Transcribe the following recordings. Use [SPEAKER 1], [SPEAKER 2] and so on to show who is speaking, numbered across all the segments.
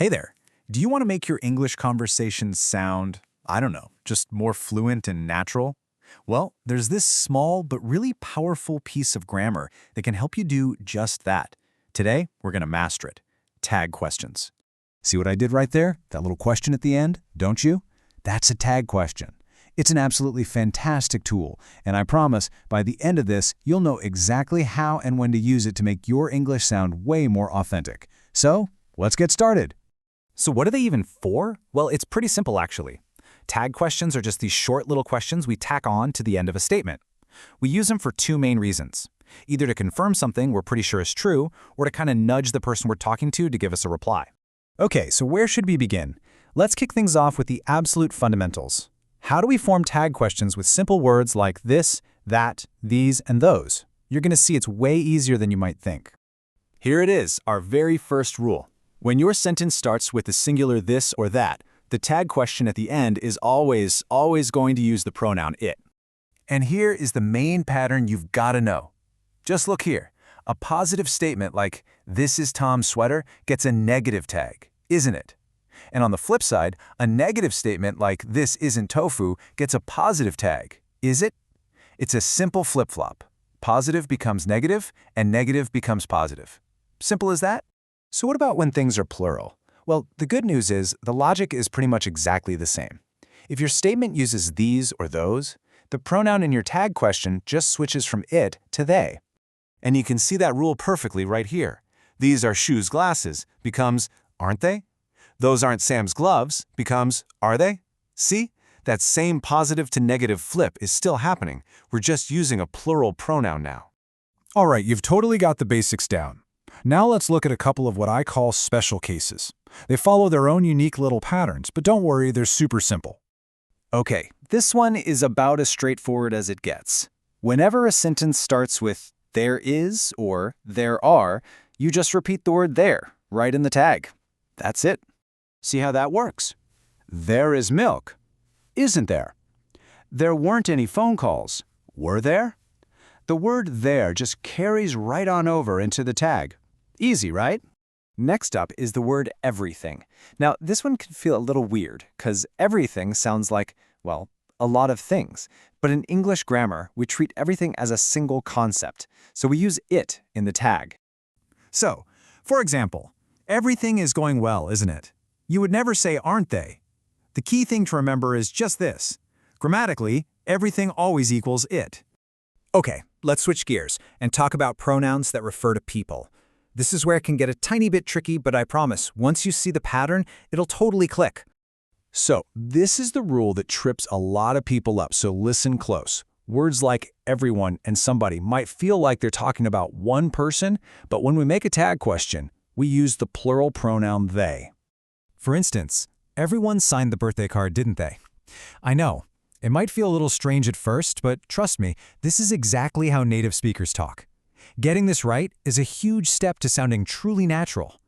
[SPEAKER 1] Hey there. Do you want to make your English conversations sound, I don't know, just more fluent and natural? Well, there's this small but really powerful piece of grammar that can help you do just that. Today, we're going to master it. Tag questions. See what I did right there? That little question at the end, don't you? That's a tag question. It's an absolutely fantastic tool, and I promise by the end of this, you'll know exactly how and when to use it to make your English sound way more authentic. So, let's get started. So what are they even for? Well, it's pretty simple actually. Tag questions are just these short little questions we tack on to the end of a statement. We use them for two main reasons. Either to confirm something we're pretty sure is true, or to kind of nudge the person we're talking to give us a reply. Okay, so where should we begin? Let's kick things off with the absolute fundamentals. How do we form tag questions with simple words like this, that, these, and those? You're going to see it's way easier than you might think. Here it is, our very first rule. When your sentence starts with the singular this or that, the tag question at the end is always going to use the pronoun it. And here is the main pattern you've got to know. Just look here. A positive statement like, "This is Tom's sweater," gets a negative tag, isn't it? And on the flip side, a negative statement like, "This isn't tofu," gets a positive tag, is it? It's a simple flip-flop. Positive becomes negative, and negative becomes positive. Simple as that? So what about when things are plural? Well, the good news is the logic is pretty much exactly the same. If your statement uses these or those, the pronoun in your tag question just switches from it to they. And you can see that rule perfectly right here. "These are shoes, glasses" becomes, "aren't they?" "Those aren't Sam's gloves" becomes, "are they?" See? That same positive to negative flip is still happening. We're just using a plural pronoun now. All right, you've totally got the basics down. Now let's look at a couple of what I call special cases. They follow their own unique little patterns, but don't worry, they're super simple. Okay, this one is about as straightforward as it gets. Whenever a sentence starts with "there is" or "there are," you just repeat the word "there" right in the tag. That's it. See how that works? There is milk. Isn't there? There weren't any phone calls. Were there? The word "there" just carries right on over into the tag. Easy, right? Next up is the word everything. Now, this one can feel a little weird, because everything sounds like, well, a lot of things. But in English grammar, we treat everything as a single concept, so we use it in the tag. So, for example, everything is going well, isn't it? You would never say "aren't they?" The key thing to remember is just this. Grammatically, everything always equals it. Okay, let's switch gears and talk about pronouns that refer to people. This is where it can get a tiny bit tricky, but I promise, once you see the pattern, it'll totally click. So, this is the rule that trips a lot of people up, so listen close. Words like everyone and somebody might feel like they're talking about one person, but when we make a tag question, we use the plural pronoun they. For instance, everyone signed the birthday card, didn't they? I know. It might feel a little strange at first, but trust me, this is exactly how native speakers talk. Getting this right is a huge step to sounding truly natural.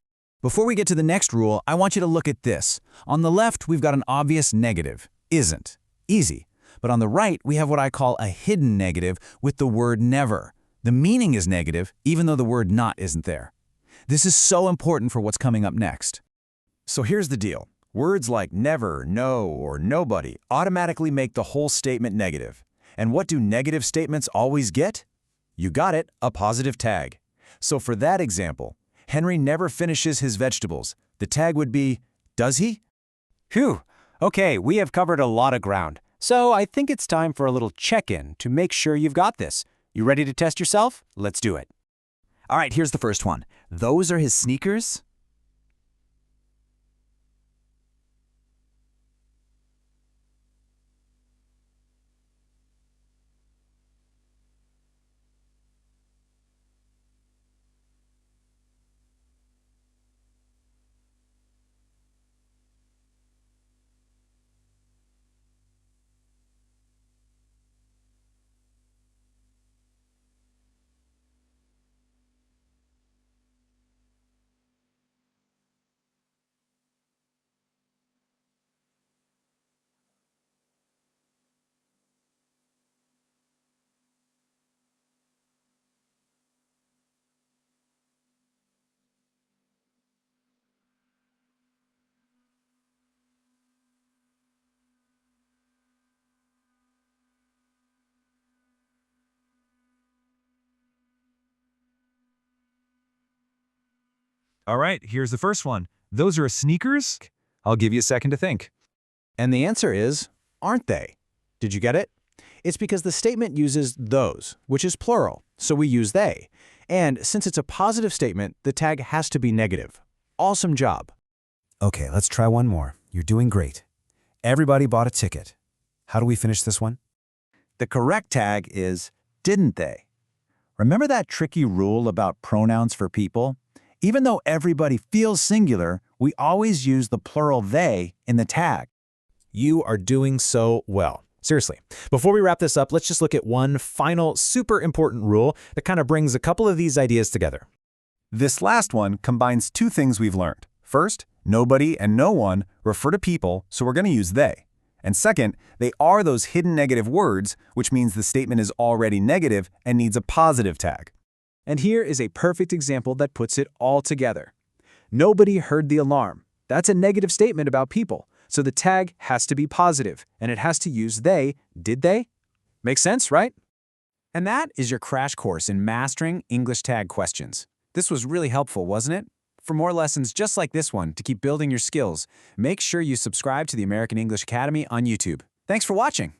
[SPEAKER 1] Before we get to the next rule, I want you to look at this. On the left, we've got an obvious negative, isn't. Easy. But on the right, we have what I call a hidden negative with the word never. The meaning is negative, even though the word not isn't there. This is so important for what's coming up next. So here's the deal. Words like never, no, or nobody automatically make the whole statement negative. And what do negative statements always get? You got it, a positive tag. So for that example, Henry never finishes his vegetables. The tag would be, does he? Phew, okay, we have covered a lot of ground. So I think it's time for a little check-in to make sure you've got this. You ready to test yourself? Let's do it. All right, here's the first one. Those are his sneakers?
[SPEAKER 2] All right, here's the first one. Those are sneakers? I'll give you a second to think.
[SPEAKER 1] And the answer is, aren't they? Did you get it? It's because the statement uses those, which is plural, so we use they. And since it's a positive statement, the tag has to be negative. Awesome job.
[SPEAKER 3] Okay, let's try one more. You're doing great. Everybody bought a ticket. How do we finish this one?
[SPEAKER 1] The correct tag is, didn't they? Remember that tricky rule about pronouns for people? Even though everybody feels singular, we always use the plural they in the tag.
[SPEAKER 3] You are doing so well. Seriously, before we wrap this up, let's just look at one final super important rule that kind of brings a couple of these ideas together.
[SPEAKER 1] This last one combines two things we've learned. First, nobody and no one refer to people, so we're going to use they. And second, they are those hidden negative words, which means the statement is already negative and needs a positive tag. And here is a perfect example that puts it all together. Nobody heard the alarm. That's a negative statement about people. So the tag has to be positive, and it has to use they, did they? Make sense, right? And that is your crash course in mastering English tag questions. This was really helpful, wasn't it? For more lessons just like this one to keep building your skills, make sure you subscribe to the American English Academy on YouTube. Thanks for watching.